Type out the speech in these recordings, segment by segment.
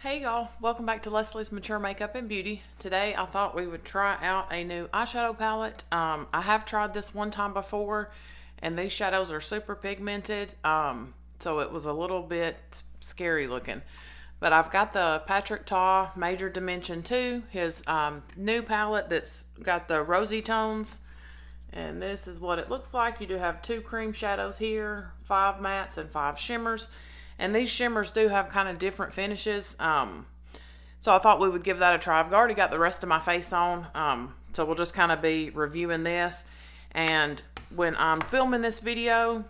Hey y'all, welcome back to Leslie's Mature Makeup and Beauty. Today I thought we would try out a new eyeshadow palette. I have tried this one time before and these shadows are super pigmented, so it was a little bit scary looking. But I've got the Patrick Ta Major Dimension 2, his new palette that's got the rosy tones. And this is what it looks like. You do have 2 cream shadows here, 5 mattes and 5 shimmers. And these shimmers do have kind of different finishes. So I thought we would give that a try. I've already got the rest of my face on. So we'll just kind of be reviewing this. And when I'm filming this video,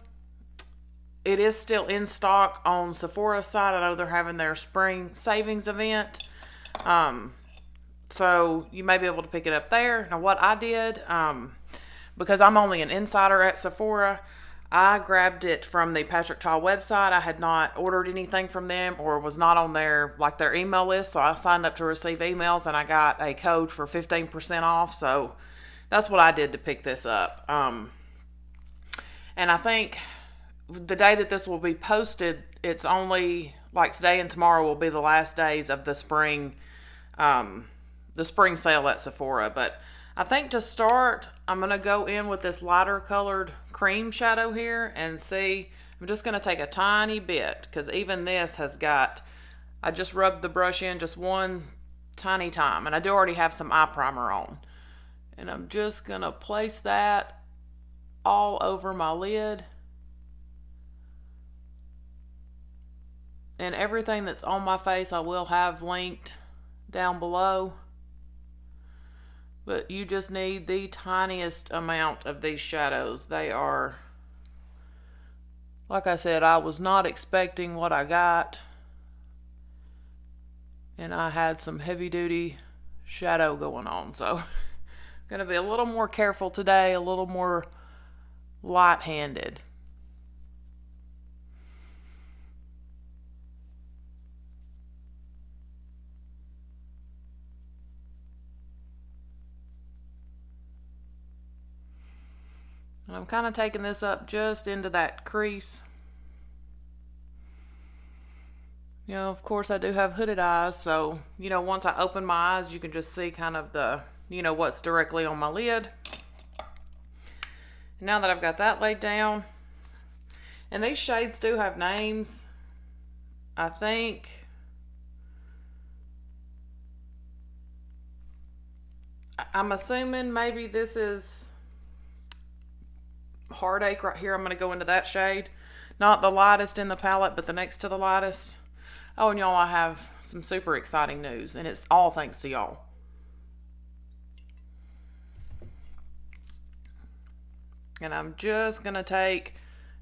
it is still in stock on Sephora's side. I know they're having their spring savings event. So you may be able to pick it up there. Now what I did, because I'm only an insider at Sephora, I grabbed it from the Patrick Ta website. I had not ordered anything from them or was not on their email list. So I signed up to receive emails and I got a code for 15% off. So that's what I did to pick this up. And I think the day that this will be posted, it's only today and tomorrow will be the last days of the spring sale at Sephora. But I think to start, I'm going to go in with this lighter colored cream shadow here and see. I'm just going to take a tiny bit because even this has got, I just rubbed the brush in just one tiny time. And I do already have some eye primer on. And I'm just going to place that all over my lid. And everything that's on my face I will have linked down below. But you just need the tiniest amount of these shadows. They are, like I said, I was not expecting what I got. And I had some heavy duty shadow going on. So I'm going to be a little more careful today, a little more light-handed. And I'm kind of taking this up just into that crease. You know, of course I do have hooded eyes, so, you know, once I open my eyes, you can just see kind of the, you know, what's directly on my lid. Now that I've got that laid down, and these shades do have names, I think. I'm assuming maybe this is Heartache right here. I'm going to go into that shade. Not the lightest in the palette, but the next to the lightest. Oh, and y'all, I have some super exciting news, and it's all thanks to y'all. And I'm just going to take,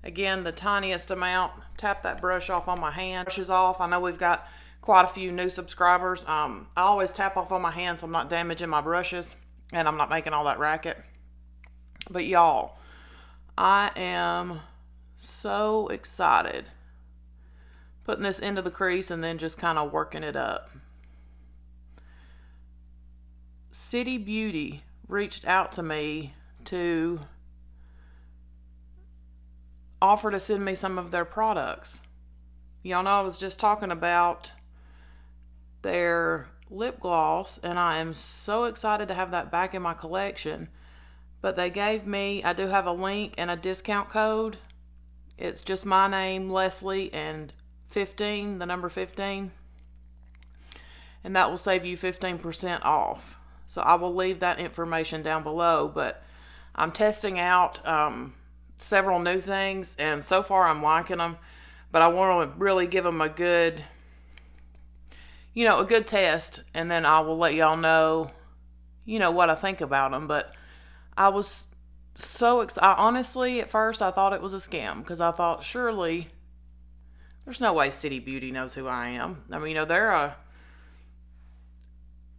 again, the tiniest amount, tap that brush off on my hand. Brushes off. I know we've got quite a few new subscribers. I always tap off on my hand so I'm not damaging my brushes, and I'm not making all that racket. But y'all, I am so excited putting this into the crease and then just kind of working it up. City Beauty reached out to me to offer to send me some of their products. Y'all know I was just talking about their lip gloss, and I am so excited to have that back in my collection. But they gave me, I do have a link and a discount code. It's just my name, Leslie, and 15, the number 15. And that will save you 15% off. So I will leave that information down below. But I'm testing out several new things, and so far I'm liking them. But I want to really give them a good, you know, a good test. And then I will let y'all know, you know, what I think about them. But I was so excited. Honestly, at first, I thought it was a scam because I thought, surely, there's no way City Beauty knows who I am. I mean, you know, they're a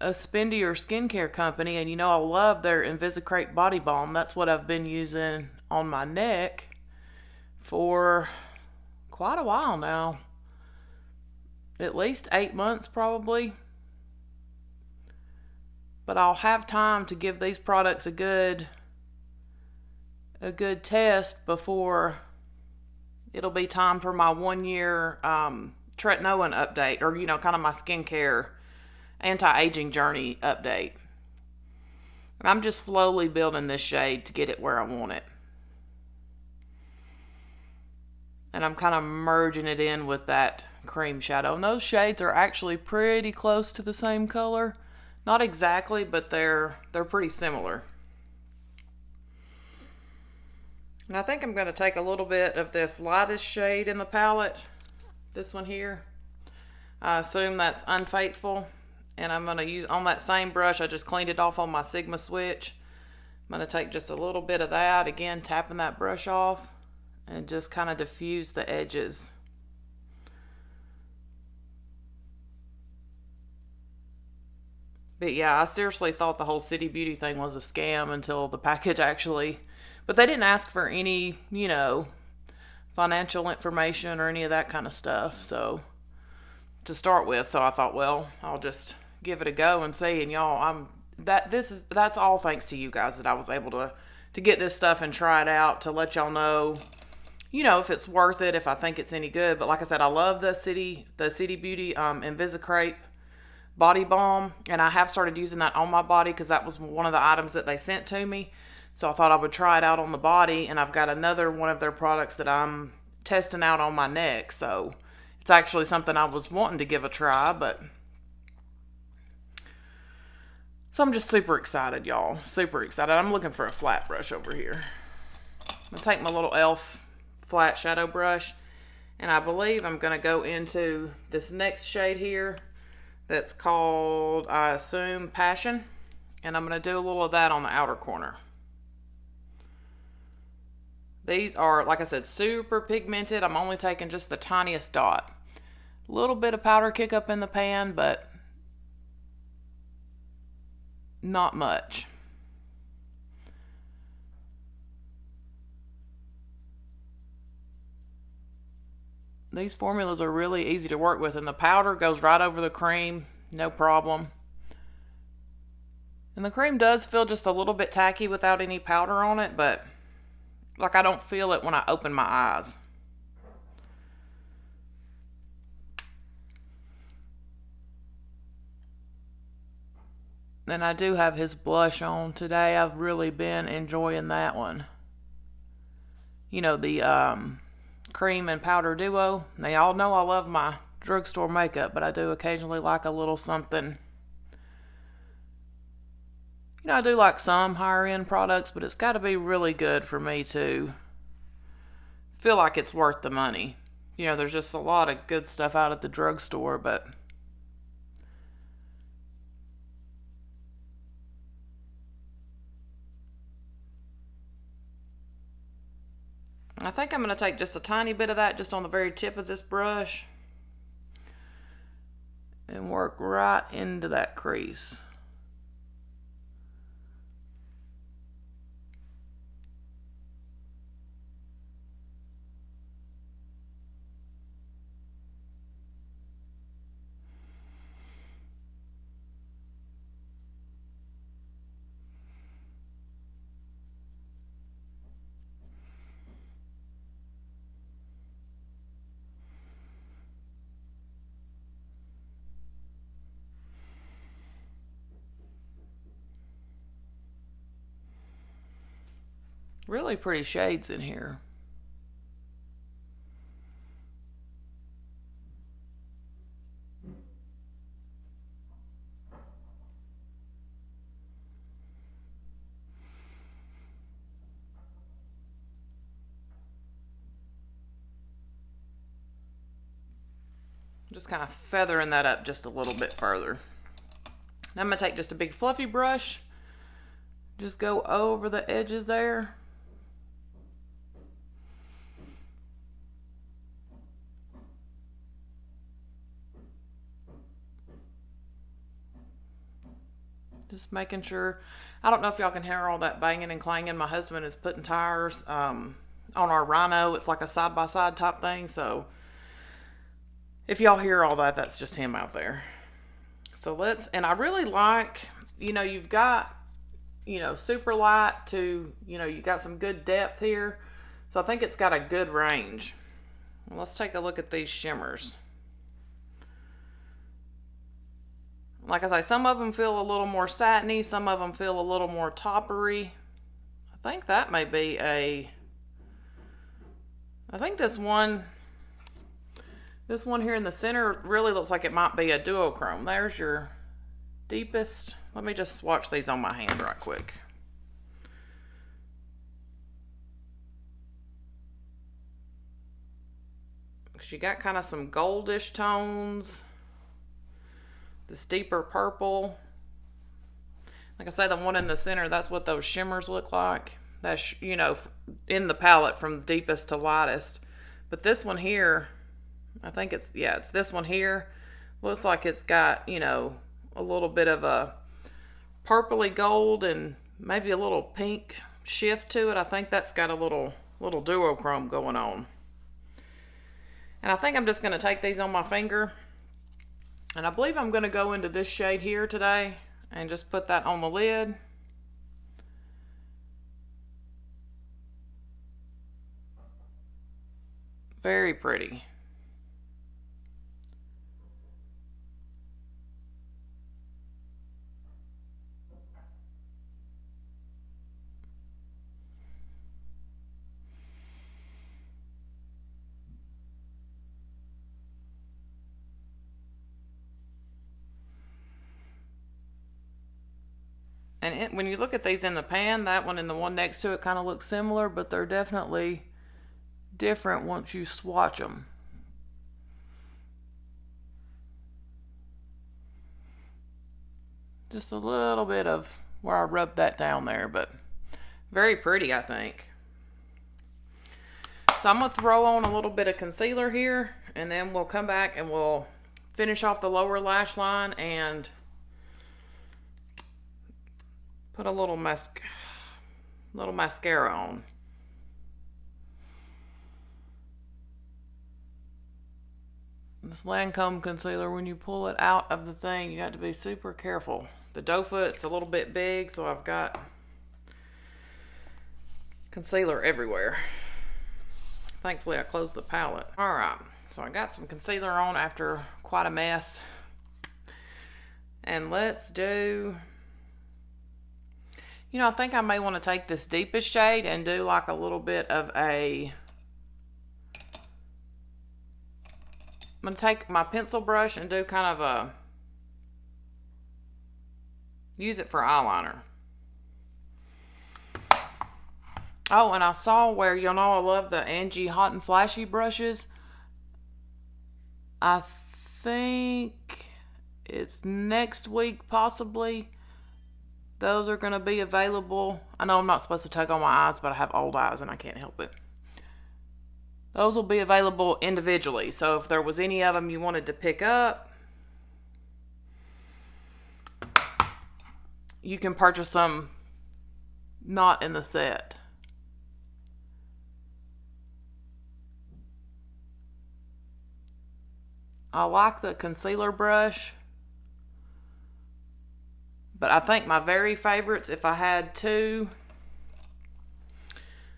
spendier skincare company, and, you know, I love their Invisicrate Body Balm. That's what I've been using on my neck for quite a while now. At least 8 months, probably. But I'll have time to give these products a good test before it'll be time for my 1 year tretinoin update, or, you know, kind of my skincare anti-aging journey update. And I'm just slowly building this shade to get it where I want it. And I'm kind of merging it in with that cream shadow. And those shades are actually pretty close to the same color. Not exactly, but they're pretty similar. And I think I'm going to take a little bit of this lightest shade in the palette, this one here. I assume that's Unfaithful. And I'm going to use, on that same brush, I just cleaned it off on my Sigma switch. I'm going to take just a little bit of that, again, tapping that brush off, and just kind of diffuse the edges. But yeah, I seriously thought the whole City Beauty thing was a scam until the package actually... But they didn't ask for any, you know, financial information or any of that kind of stuff, so, to start with. So I thought, well, I'll just give it a go and see. And y'all, that's all thanks to you guys that I was able to get this stuff and try it out, to let y'all know, you know, if it's worth it, if I think it's any good. But like I said, I love the City Beauty Invisicrepe body balm, and I have started using that on my body because that was one of the items that they sent to me. So I thought I would try it out on the body, and I've got another one of their products that I'm testing out on my neck. So it's actually something I was wanting to give a try, but... So I'm just super excited, y'all. Super excited. I'm looking for a flat brush over here. I'm going to take my little e.l.f. flat shadow brush, and I believe I'm going to go into this next shade here that's called, I assume, Passion. And I'm going to do a little of that on the outer corner. These are, like I said, super pigmented. I'm only taking just the tiniest dot. A little bit of powder kick up in the pan, but not much. These formulas are really easy to work with, and the powder goes right over the cream, no problem. And the cream does feel just a little bit tacky without any powder on it, but like I don't feel it when I open my eyes. And I do have his blush on today. I've really been enjoying that one. You know, the cream and powder duo. They all know I love my drugstore makeup, but I do occasionally like a little something. You know, I do like some higher end products, but it's got to be really good for me to feel like it's worth the money. You know, there's just a lot of good stuff out at the drugstore, but I think I'm going to take just a tiny bit of that just on the very tip of this brush and work right into that crease. Really pretty shades in here. Just kind of feathering that up just a little bit further. Now I'm going to take just a big fluffy brush. Just go over the edges there. Just making sure. I don't know if y'all can hear all that banging and clanging. My husband is putting tires on our Rhino. It's like a side-by-side type thing. So if y'all hear all that, that's just him out there. So and I really like, you know, you've got, you know, super light to, you know, you got some good depth here. So I think it's got a good range. Let's take a look at these shimmers. Like I say, some of them feel a little more satiny, some of them feel a little more toppery. I think that may be I think this one here in the center really looks like it might be a duochrome. There's your deepest. Let me just swatch these on my hand right quick. Because you got kind of some goldish tones. This deeper purple. Like I say, the one in the center, that's what those shimmers look like. That's, you know, in the palette from deepest to lightest. But this one here, I think it's this one here. Looks like it's got, you know, a little bit of a purpley gold and maybe a little pink shift to it. I think that's got a little duochrome going on. And I think I'm just going to take these on my finger. And I believe I'm going to go into this shade here today and just put that on the lid. Very pretty. And when you look at these in the pan, that one and the one next to it kind of look similar, but they're definitely different once you swatch them. Just a little bit of where I rubbed that down there, but very pretty, I think. So I'm going to throw on a little bit of concealer here, and then we'll come back and we'll finish off the lower lash line and put a little mascara on. This Lancome concealer, when you pull it out of the thing, you got to be super careful. The doe foot's a little bit big, so I've got concealer everywhere. Thankfully, I closed the palette. All right, so I got some concealer on after quite a mess. And let's do... You know, I think I may want to take this deepest shade and do like a little bit of a... I'm going to take my pencil brush and do kind of a... Use it for eyeliner. Oh, and I saw where, you know, I love the Angie Hot and Flashy brushes. I think it's next week, possibly. Those are going to be available. I know I'm not supposed to tug on my eyes, but I have old eyes and I can't help it. Those will be available individually. So if there was any of them you wanted to pick up, you can purchase them not in the set. I like the concealer brush. But I think my very favorites, if I had two,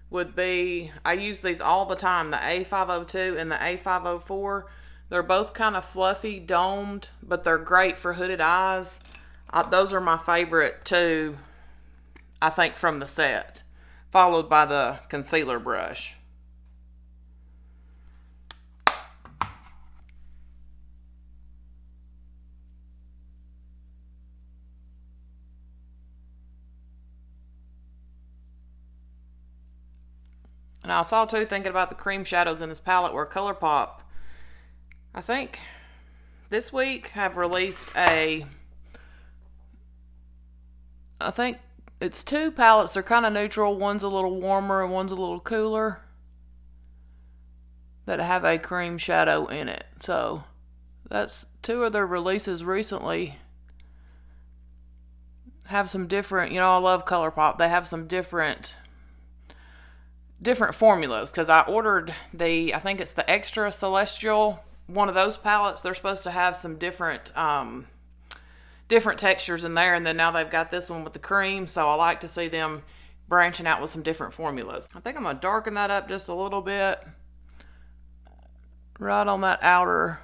would be, I use these all the time, the A502 and the A504. They're both kind of fluffy, domed, but they're great for hooded eyes. Those are my favorite two, I think, from the set, followed by the concealer brush. And I saw too, thinking about the cream shadows in this palette, where ColourPop, I think this week, have released I think it's two palettes. They're kind of neutral. One's a little warmer and one's a little cooler, that have a cream shadow in it. So that's two of their releases recently. Have some different, you know, I love ColourPop. They have some different formulas, because I ordered I think it's the Extra Celestial, one of those palettes. They're supposed to have some different textures in there, and then now they've got this one with the cream, so I like to see them branching out with some different formulas. I think I'm going to darken that up just a little bit, right on that outer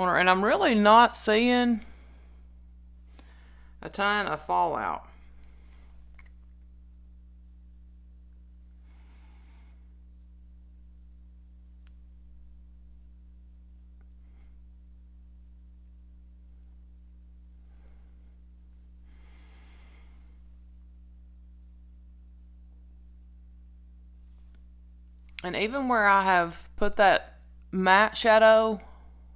corner. And I'm really not seeing a ton of fallout. And even where I have put that matte shadow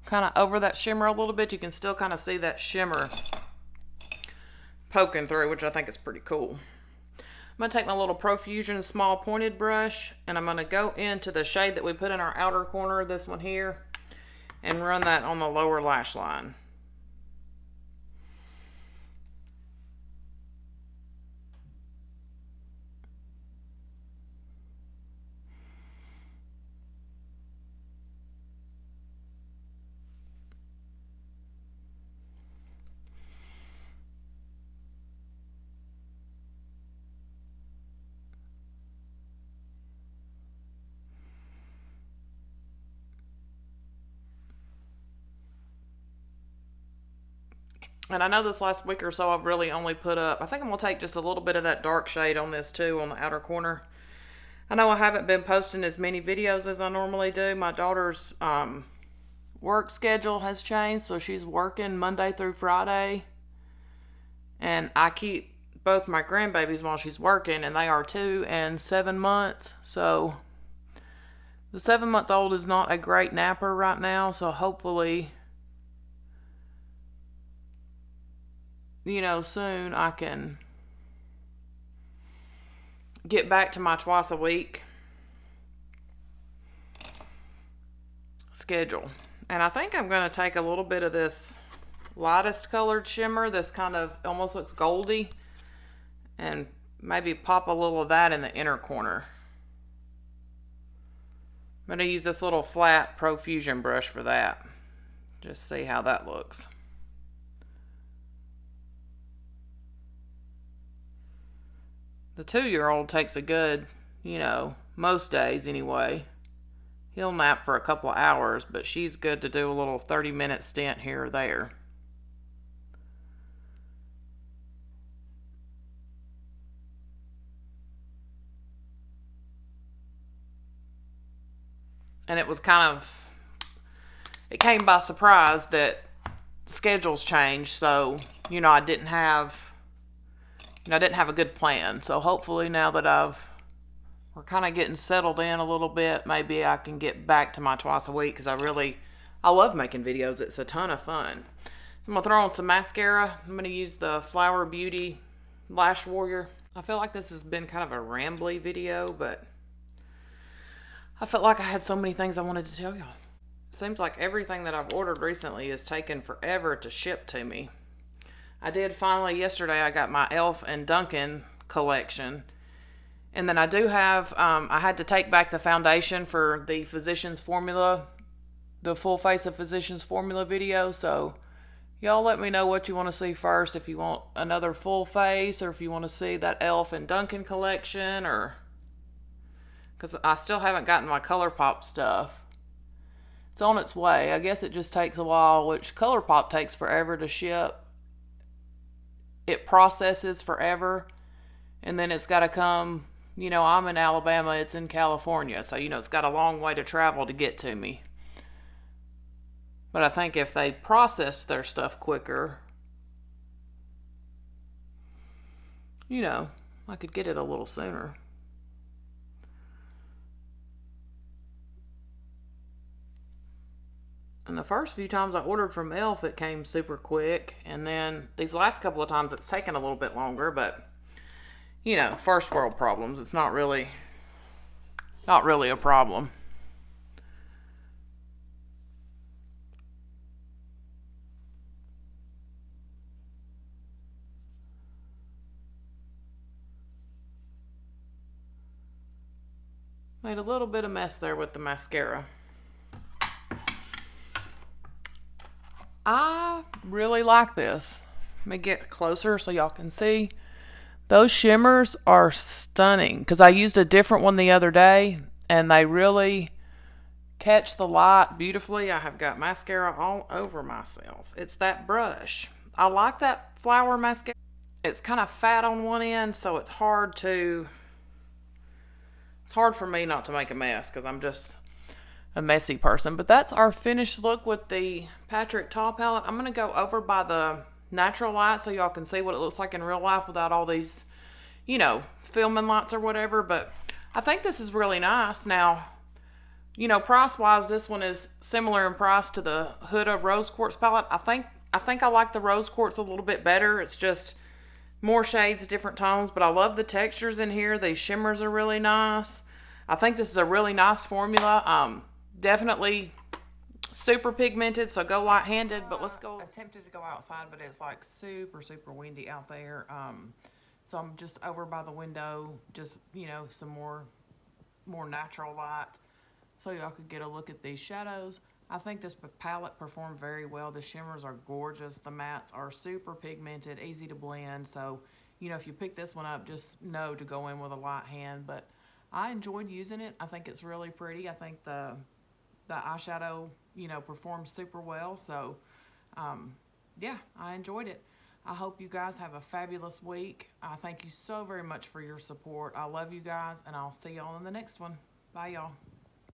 kind of over that shimmer a little bit, you can still kind of see that shimmer poking through, which I think is pretty cool. I'm going to take my little Profusion small pointed brush, and I'm going to go into the shade that we put in our outer corner, this one here, and run that on the lower lash line. And I know this last week or so I've really only put up, I think I'm going to take just a little bit of that dark shade on this too, on the outer corner. I know I haven't been posting as many videos as I normally do. My daughter's work schedule has changed, so she's working Monday through Friday. And I keep both my grandbabies while she's working, and they are 2 and 7 months. So the 7-month-old is not a great napper right now, so hopefully, you know, soon I can get back to my twice a week schedule. And I think I'm going to take a little bit of this lightest colored shimmer, this kind of almost looks goldy, and maybe pop a little of that in the inner corner. I'm going to use this little flat Profusion brush for that. Just see how that looks. The 2-year-old takes a good, you know, most days anyway. He'll nap for a couple of hours, but she's good to do a little 30-minute stint here or there. And it was kind of, it came by surprise that schedules changed, so, you know, I didn't have a good plan. So hopefully now that we're kind of getting settled in a little bit, maybe I can get back to my twice a week, because I love making videos. It's a ton of fun. So I'm going to throw on some mascara. I'm going to use the Flower Beauty Lash Warrior. I feel like this has been kind of a rambly video, but I felt like I had so many things I wanted to tell y'all. It seems like everything that I've ordered recently is taking forever to ship to me. I did finally, yesterday I got my e.l.f. and Dunkin' collection. And then I do have, I had to take back the foundation for the Physicians Formula, the full face of Physicians Formula video. So y'all let me know what you want to see first. If you want another full face, or if you want to see that e.l.f. and Dunkin' collection, or, because I still haven't gotten my ColourPop stuff. It's on its way. I guess it just takes a while, which ColourPop takes forever to ship. It processes forever, and then it's got to come, you know, I'm in Alabama, it's in California, so, you know, it's got a long way to travel to get to me. But I think if they processed their stuff quicker, you know, I could get it a little sooner. And the first few times I ordered from e.l.f., it came super quick. And then these last couple of times it's taken a little bit longer. But, you know, first world problems. It's not really a problem. Made a little bit of mess there with the mascara. I really like this. Let me get closer so y'all can see. Those shimmers are stunning, because I used a different one the other day, and they really catch the light beautifully. I have got mascara all over myself. It's that brush. I like that flower mascara. It's kind of fat on one end, so it's hard for me not to make a mess because I'm just a messy person. But that's our finished look with the Patrick Ta palette. I'm going to go over by the natural light so y'all can see what it looks like in real life without all these, you know, filming lights or whatever. But I think this is really nice. Now, you know, price-wise, this one is similar in price to the Huda Rose Quartz palette. I think I like the Rose Quartz a little bit better. It's just more shades, different tones, but I love the textures in here. These shimmers are really nice. I think this is a really nice formula. Definitely super pigmented, so go light-handed, but let's go. Attempted to go outside, but it's like super, super windy out there. So I'm just over by the window, just, you know, some more natural light so y'all could get a look at these shadows. I think this palette performed very well. The shimmers are gorgeous. The mattes are super pigmented, easy to blend. So, you know, if you pick this one up, just know to go in with a light hand. But I enjoyed using it. I think it's really pretty. I think the eyeshadow, you know, performs super well. So, yeah, I enjoyed it. I hope you guys have a fabulous week. I thank you so very much for your support. I love you guys, and I'll see y'all in the next one. Bye, y'all.